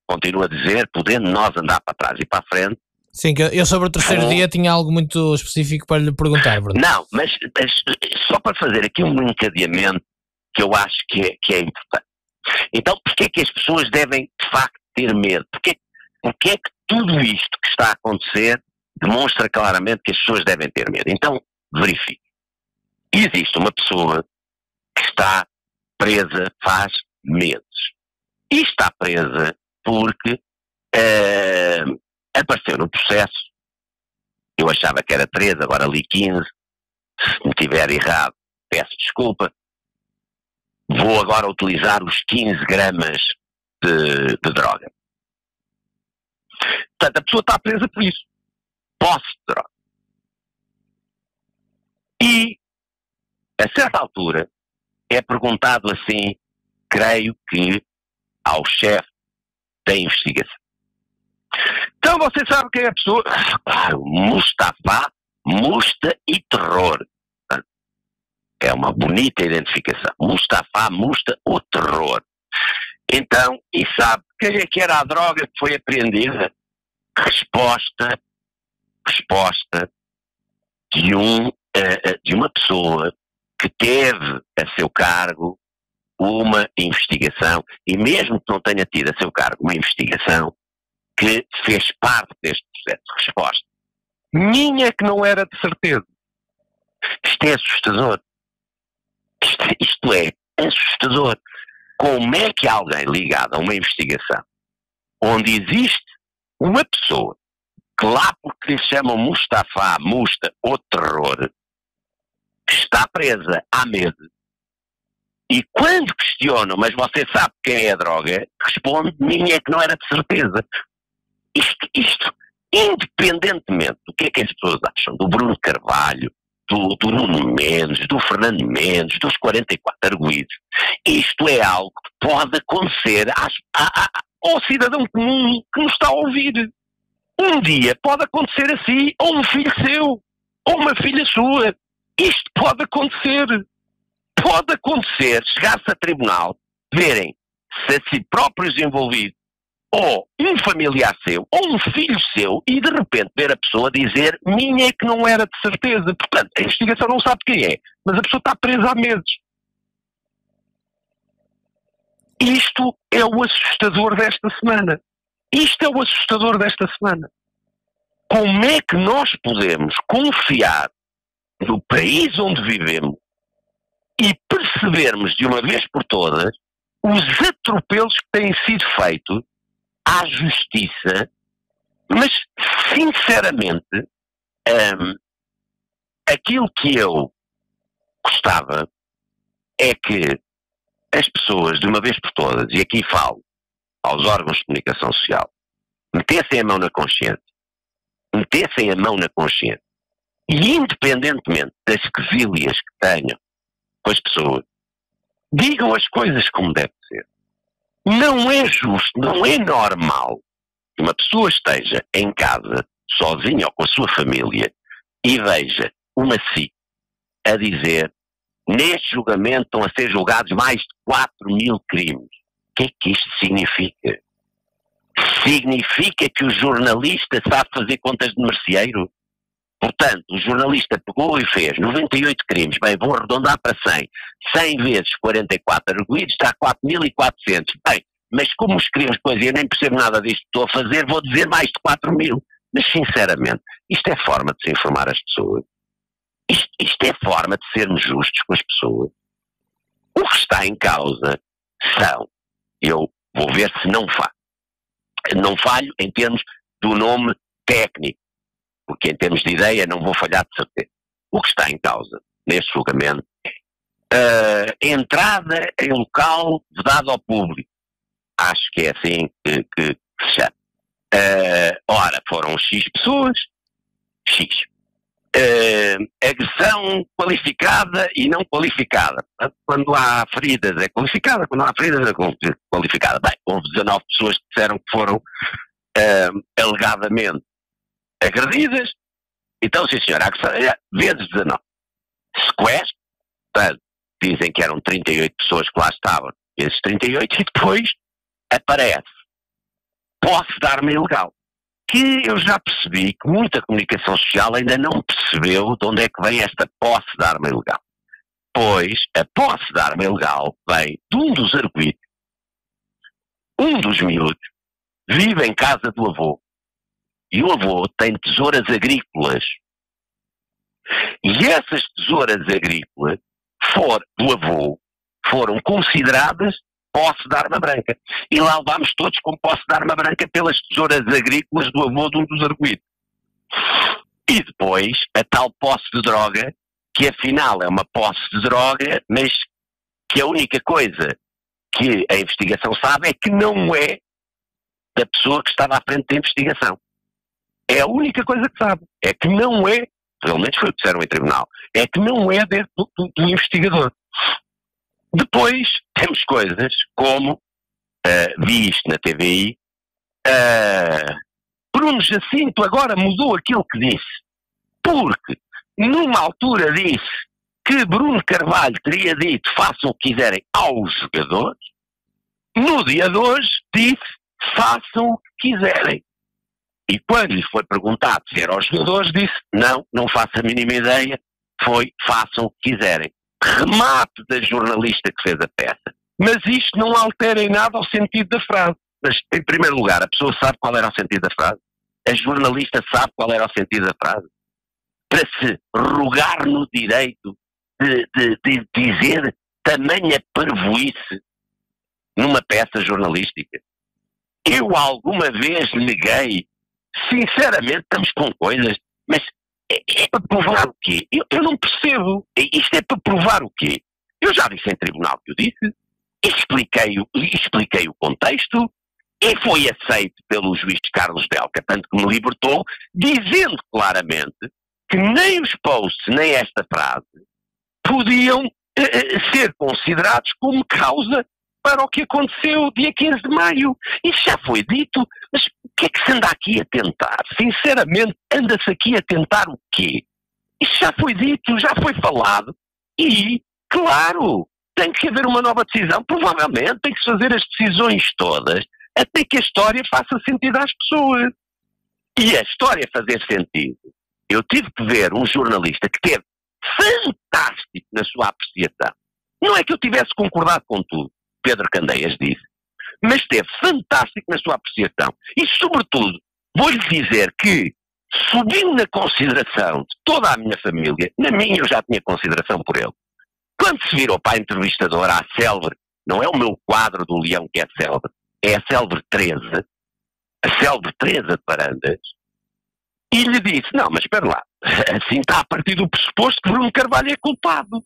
continuo a dizer, podendo nós andar para trás e para a frente. Sim, que eu sobre o terceiro dia tinha algo muito específico para lhe perguntar, Bruno. Não, mas só para fazer aqui um encadeamento que eu acho que é importante. Então, porquê é que as pessoas devem, de facto, ter medo? Porquê é que tudo isto que está a acontecer demonstra claramente que as pessoas devem ter medo? Então, verifique. Existe uma pessoa que está presa faz meses. E está presa porque apareceu no processo, eu achava que era 13, agora li 15, se me tiver errado, peço desculpa, vou agora utilizar os 15 gramas de droga. Portanto, a pessoa está presa por isso, posse de droga. E, a certa altura, é perguntado assim, creio que ao chefe da investigação. Então você sabe quem é a pessoa? Claro, Mustafa, Musta e Terror. É uma bonita identificação. Mustafa, Musta ou Terror. Então, e sabe quem é que era a droga que foi apreendida? Resposta de uma pessoa que teve a seu cargo uma investigação, e mesmo que não tenha tido a seu cargo uma investigação, que fez parte deste processo. Resposta. Minha que não era de certeza. Isto é assustador. Isto é assustador. Como é que alguém ligado a uma investigação, onde existe uma pessoa, que lá porque lhe chamam Mustafa, Musta ou Terror, que está presa há meses, e quando questionam, mas você sabe quem é a droga, responde, minha que não era de certeza. Isto, independentemente do que é que as pessoas acham do Bruno Carvalho, do Nuno Mendes, do Fernando Mendes, dos 44 arguidos, isto é algo que pode acontecer ao cidadão comum que nos está a ouvir. Um dia pode acontecer assim, ou um filho seu, ou uma filha sua. Isto pode acontecer. Pode acontecer, chegar-se a tribunal, verem-se a si próprios envolvidos, ou um familiar seu, ou um filho seu, e de repente ver a pessoa dizer, minha é que não era de certeza. Portanto, a investigação não sabe quem é, mas a pessoa está presa há meses. Isto é o assustador desta semana. Isto é o assustador desta semana. Como é que nós podemos confiar no país onde vivemos e percebermos de uma vez por todas os atropelos que têm sido feitos à justiça, mas sinceramente aquilo que eu gostava é que as pessoas de uma vez por todas, e aqui falo aos órgãos de comunicação social, metessem a mão na consciência e independentemente das quesilhas que tenham com as pessoas, digam as coisas como deve ser. Não é justo, não é normal que uma pessoa esteja em casa, sozinha ou com a sua família, e veja uma SIC a dizer, neste julgamento estão a ser julgados mais de 4.000 crimes. O que é que isto significa? Significa que o jornalista sabe fazer contas de merceeiro? Portanto, o jornalista pegou e fez 98 crimes, bem, vou arredondar para 100. 100 vezes 44 arguidos, está a 4.400. Bem, mas como os crimes, pois eu nem percebo nada disto que estou a fazer, vou dizer mais de 4.000. Mas, sinceramente, isto é forma de se informar as pessoas. Isto é forma de sermos justos com as pessoas. O que está em causa são, eu vou ver se não falho em termos do nome técnico, porque em termos de ideia não vou falhar de certeza. O que está em causa neste julgamento é entrada em local vedado ao público. Acho que é assim que se chama. Ora, foram X pessoas, X. Agressão qualificada e não qualificada. Quando há feridas é qualificada, quando há feridas é qualificada. Bem, houve 19 pessoas que disseram que foram alegadamente agredidas. Então, sim senhor, agressão vezes 19. Sequestro, portanto, dizem que eram 38 pessoas que lá estavam, esses 38, e depois aparece posse de arma ilegal. Que eu já percebi que muita comunicação social ainda não percebeu de onde é que vem esta posse de arma ilegal. Pois a posse de arma ilegal vem de um dos arguidos. Um dos miúdos vive em casa do avô. E o avô tem tesouras agrícolas. E essas tesouras agrícolas do avô foram consideradas posse de arma branca. E lá levámos todos com posse de arma branca pelas tesouras agrícolas do avô de um dos arguidos. E depois, a tal posse de droga, que afinal é uma posse de droga, mas que a única coisa que a investigação sabe é que não é da pessoa que estava à frente da investigação. É a única coisa que sabe. É que não é, pelo menos foi o que disseram em tribunal, é que não é do investigador. Depois temos coisas como, vi isto na TVI, Bruno Jacinto agora mudou aquilo que disse, porque numa altura disse que Bruno Carvalho teria dito façam o que quiserem aos jogadores, no dia de hoje disse façam o que quiserem. E quando lhe foi perguntado se era aos jogadores, disse não faço a mínima ideia, foi façam o que quiserem. Remate da jornalista que fez a peça. Mas isto não altera em nada o sentido da frase. Mas, em primeiro lugar, a pessoa sabe qual era o sentido da frase? A jornalista sabe qual era o sentido da frase? Para se rogar no direito de dizer tamanha parvoíce numa peça jornalística. Eu alguma vez neguei, sinceramente estamos com coisas, mas é para provar o quê? Eu não percebo. Isto é para provar o quê? Eu já disse em tribunal que eu disse, expliquei o contexto e foi aceito pelo juiz Carlos Delca, tanto que me libertou, dizendo claramente que nem os posts, nem esta frase podiam ser considerados como causa para o que aconteceu dia 15 de maio. Isso já foi dito, mas o que é que se anda aqui a tentar? Sinceramente, anda-se aqui a tentar o quê? Isso já foi dito, já foi falado e, claro, tem que haver uma nova decisão, provavelmente tem que se fazer as decisões todas até que a história faça sentido às pessoas. E a história fazer sentido, eu tive que ver um jornalista que teve fantástico na sua apreciação. Não é que eu tivesse concordado com tudo, Pedro Candeias disse, mas esteve fantástico na sua apreciação. E, sobretudo, vou-lhe dizer que, subindo na consideração de toda a minha família, na minha eu já tinha consideração por ele, quando se virou para a entrevistadora, à célebre, não é o meu quadro do Leão que é célebre, é a célebre Teresa de Parandas, e lhe disse, não, mas espera lá, assim está a partir do pressuposto que Bruno Carvalho é culpado.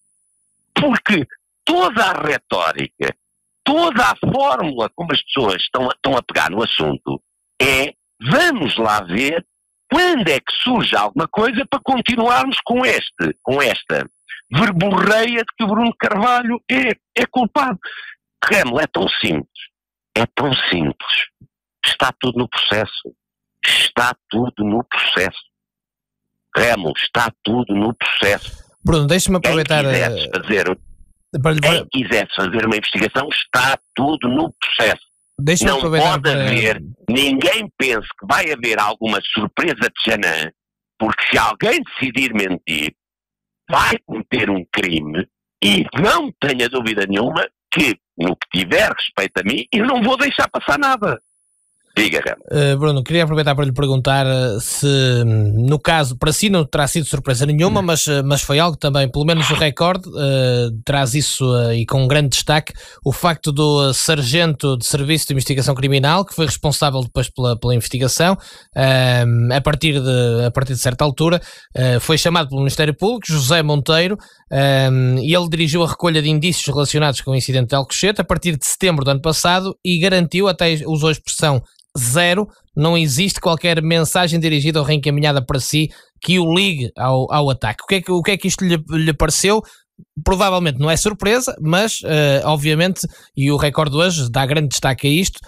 Porque toda a retórica, toda a fórmula como as pessoas estão a pegar no assunto é, vamos lá ver quando é que surge alguma coisa para continuarmos com esta verborreia de que Bruno Carvalho é culpado. Remo, é tão simples. Está tudo no processo. Remo, está tudo no processo. Bruno, deixa-me aproveitar... Quem quisesse fazer uma investigação, está tudo no processo. Não pode haver, ninguém pense que vai haver alguma surpresa de Janã, porque se alguém decidir mentir, vai cometer um crime e não tenha dúvida nenhuma que, no que tiver respeito a mim, eu não vou deixar passar nada. Diga, Bruno, queria aproveitar para lhe perguntar se, no caso, para si não terá sido surpresa nenhuma, mas foi algo também, pelo menos o Record traz isso e com um grande destaque, o facto do sargento de Serviço de Investigação Criminal, que foi responsável depois pela investigação, a partir de certa altura, foi chamado pelo Ministério Público, José Monteiro, e ele dirigiu a recolha de indícios relacionados com o incidente de Alcochete a partir de setembro do ano passado e garantiu, até usou a expressão zero, não existe qualquer mensagem dirigida ou reencaminhada para si que o ligue ao ataque. O que é que isto lhe pareceu? Provavelmente não é surpresa, mas obviamente, e o Record hoje dá grande destaque a isto,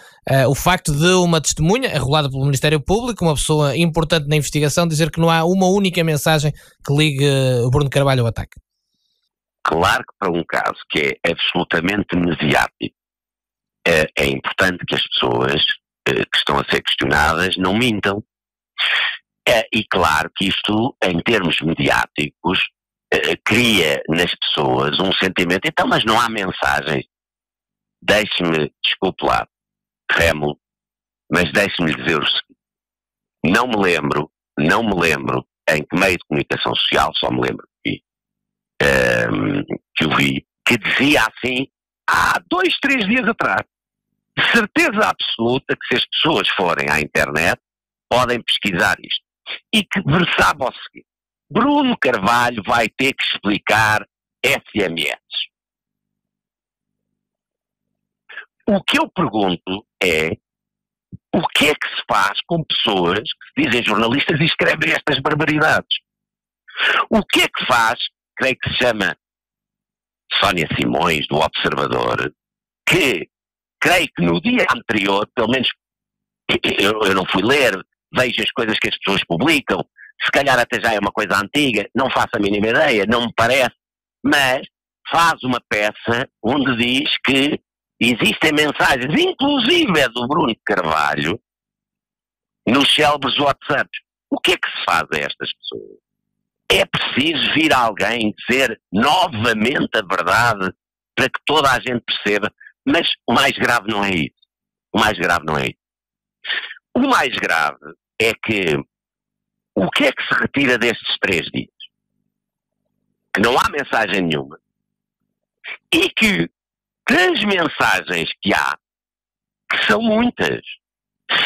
o facto de uma testemunha, arrolada pelo Ministério Público, uma pessoa importante na investigação, dizer que não há uma única mensagem que ligue o Bruno Carvalho ao ataque. Claro que para um caso que é absolutamente mediático, é importante que as pessoas que estão a ser questionadas não mintam. E claro que isto, em termos mediáticos, cria nas pessoas um sentimento, então, mas não há mensagens. Deixe-me, desculpe lá, Rémulo, mas deixe-me dizer o seguinte, não me lembro em que meio de comunicação social, só me lembro que eu vi, que dizia assim, há 2, 3 dias atrás, de certeza absoluta que se as pessoas forem à internet, podem pesquisar isto. E que versava o seguinte, Bruno Carvalho vai ter que explicar SMS. O que eu pergunto é, o que é que se faz com pessoas que se dizem jornalistas e escrevem estas barbaridades? O que é que faz, creio que se chama Sónia Simões, do Observador, que creio que no dia anterior, pelo menos eu não fui ler, vejo as coisas que as pessoas publicam, se calhar até já é uma coisa antiga, não faço a mínima ideia, não me parece, mas faz uma peça onde diz que existem mensagens, inclusive é do Bruno Carvalho, nos célebres WhatsApps. O que é que se faz a estas pessoas? É preciso vir alguém dizer novamente a verdade para que toda a gente perceba, mas o mais grave não é isso. O mais grave não é isso. O mais grave é que o que é que se retira destes 3 dias? Que não há mensagem nenhuma e que das mensagens que há, que são muitas,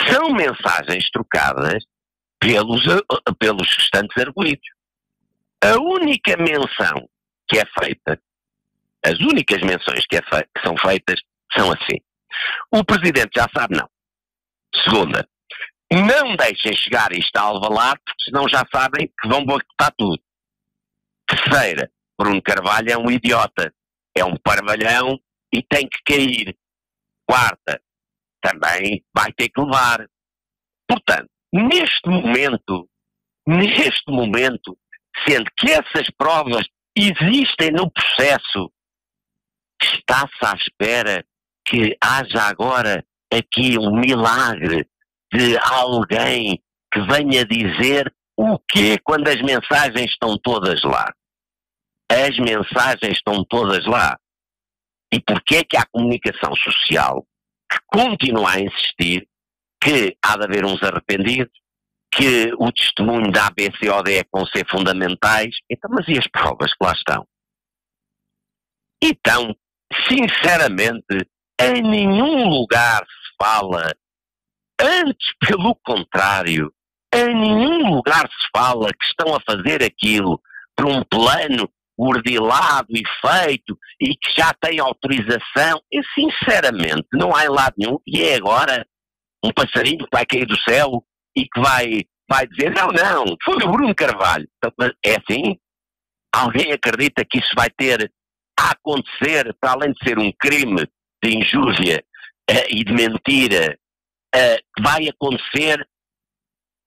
são mensagens trocadas pelos restantes arguidos. A única menção que é feita, as únicas menções que são feitas são assim. O Presidente já sabe não. Segunda, não deixem chegar isto a Alvalade, porque senão já sabem que vão boicotar tudo. Terceira, Bruno Carvalho é um idiota, é um parvalhão e tem que cair. Quarta, também vai ter que levar. Portanto, neste momento, sendo que essas provas existem no processo, está-se à espera que haja agora aqui um milagre de alguém que venha dizer o quê quando as mensagens estão todas lá. As mensagens estão todas lá. E porquê é que há comunicação social que continua a insistir que há de haver uns arrependidos, que o testemunho da ABCOD é com ser fundamentais? Então, mas e as provas que lá estão? Então, sinceramente, em nenhum lugar se fala, antes pelo contrário, em nenhum lugar se fala que estão a fazer aquilo por um plano ordilado e feito e que já tem autorização. E sinceramente não há em lado nenhum, e é agora um passarinho que vai cair do céu e que vai dizer, não, foi o Bruno Carvalho. Então, é assim? Alguém acredita que isso vai ter a acontecer, para além de ser um crime de injúria e de mentira, vai acontecer?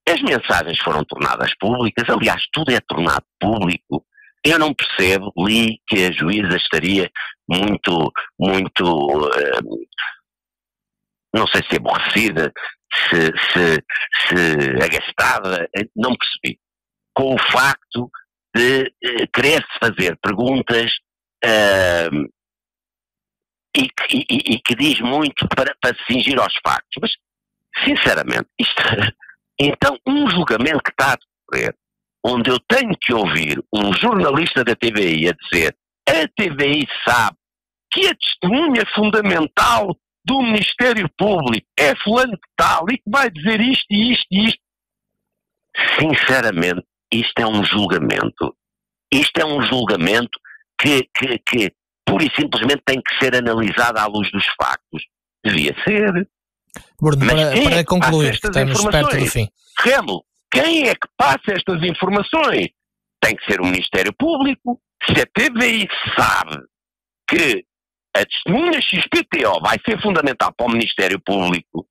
As mensagens foram tornadas públicas, aliás, tudo é tornado público. Eu não percebo, li que a juíza estaria muito, não sei se aborrecida, se agastada, não percebi, com o facto de querer-se fazer perguntas e que diz muito para se cingir aos factos. Mas sinceramente, então um julgamento que está a decorrer, onde eu tenho que ouvir um jornalista da TVI a dizer a TVI sabe que a testemunha fundamental do Ministério Público é fulano de tal e que vai dizer isto e isto e isto. Sinceramente, isto é um julgamento. Isto é um julgamento que pura e simplesmente tem que ser analisado à luz dos factos. Devia ser. Bruno, para concluir, estamos perto do fim. Remo, quem é que passa estas informações? Tem que ser o Ministério Público. Se a TVI sabe que a testemunha XPTO vai ser fundamental para o Ministério Público,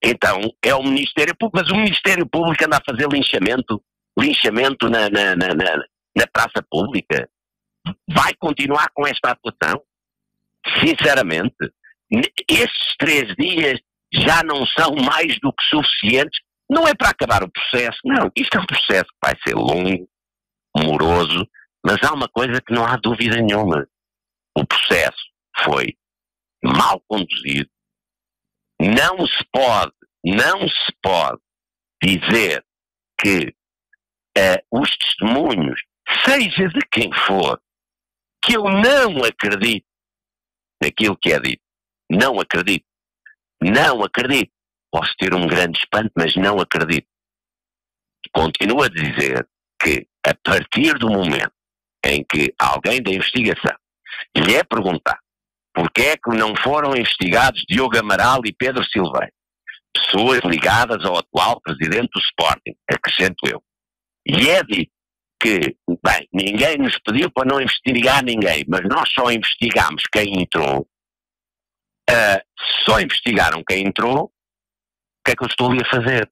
então é o Ministério Público, mas o Ministério Público anda a fazer linchamento na praça pública. Vai continuar com esta atuação? Sinceramente, estes 3 dias já não são mais do que suficientes. Não é para acabar o processo, não. Isto é um processo que vai ser longo, moroso, mas há uma coisa que não há dúvida nenhuma. O processo foi mal conduzido. Não se pode dizer que os testemunhos, seja de quem for, que eu não acredito naquilo que é dito. Não acredito. Posso ter um grande espanto, mas não acredito. Continuo a dizer que, a partir do momento em que alguém da investigação lhe é perguntar porque é que não foram investigados Diogo Amaral e Pedro Silveira, pessoas ligadas ao atual presidente do Sporting, acrescento eu, e é dito que, bem, ninguém nos pediu para não investigar ninguém, mas nós só investigamos quem entrou, só investigaram quem entrou, o que é que eu estou ali a fazer?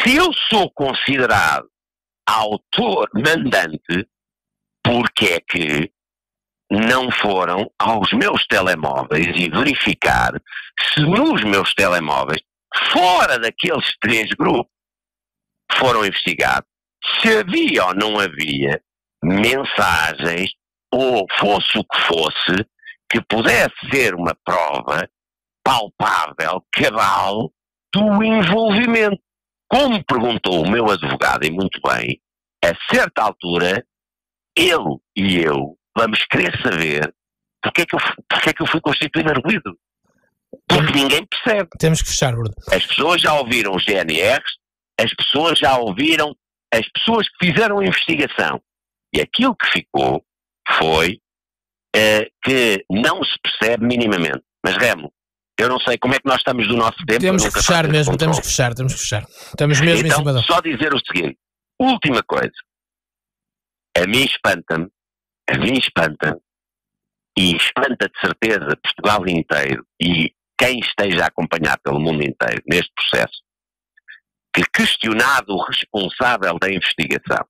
Se eu sou considerado autor mandante, porque é que não foram aos meus telemóveis e verificar se nos meus telemóveis, fora daqueles 3 grupos, foram investigados, se havia ou não havia mensagens, ou fosse o que fosse, que pudesse ser uma prova palpável, cabal, do envolvimento. Como perguntou o meu advogado, e muito bem, a certa altura, ele e eu vamos querer saber porque é que eu fui constituído arguido. Porque ninguém percebe. Temos que fechar, Bruno. As pessoas já ouviram os GNRs, as pessoas já ouviram as pessoas que fizeram a investigação. E aquilo que ficou foi que não se percebe minimamente. Mas, Remo, eu não sei como é que nós estamos do nosso tempo. Temos que fechar mesmo, temos que fechar. Estamos mesmo então, em cima da... só dizer o seguinte, última coisa. A mim espanta-me, e espanta de certeza Portugal inteiro e quem esteja a acompanhar pelo mundo inteiro neste processo, que questionado o responsável da investigação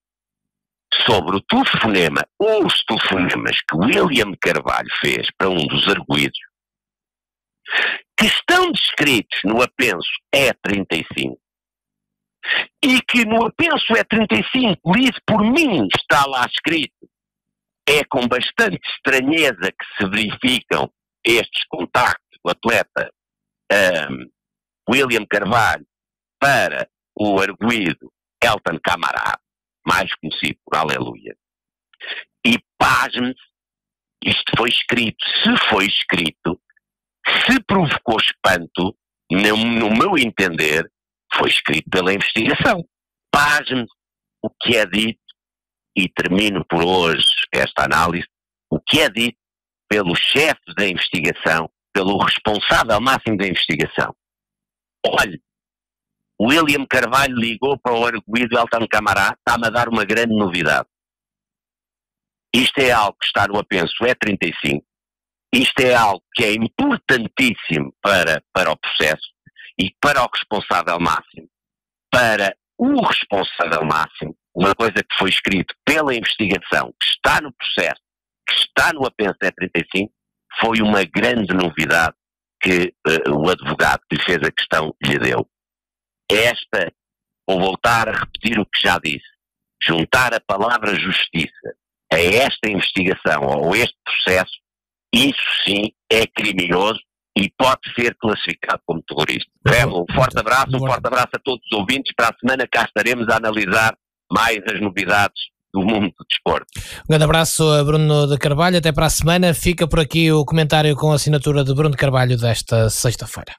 sobre o telefonema ou os telefonemas que William Carvalho fez para um dos arguidos, que estão descritos no apenso E35, e que no apenso E35, lido por mim, está lá escrito, é com bastante estranheza que se verificam estes contactos do atleta William Carvalho para o arguido Elton Camará, mais conhecido por Aleluia. E pasme-se, isto foi escrito, se provocou espanto, no meu entender, foi escrito pela investigação. Pasme-se o que é dito, e termino por hoje esta análise, o que é dito pelo chefe da investigação, pelo responsável máximo da investigação. Olhe, William Carvalho ligou para o arguido Elton Camará, está-me a dar uma grande novidade. Isto é algo que está no apenso E35, isto é algo que é importantíssimo para o processo e para o responsável máximo. Para o responsável máximo, uma coisa que foi escrito pela investigação, que está no processo, que está no apenso E35, foi uma grande novidade que o advogado que lhe fez a questão lhe deu. Vou voltar a repetir o que já disse, juntar a palavra justiça a esta investigação ou este processo, isso sim é criminoso e pode ser classificado como terrorista. Um forte abraço a todos os ouvintes. Para a semana cá estaremos a analisar mais as novidades do mundo do desporto. Um grande abraço a Bruno de Carvalho, até para a semana. Fica por aqui o comentário com a assinatura de Bruno de Carvalho desta sexta-feira.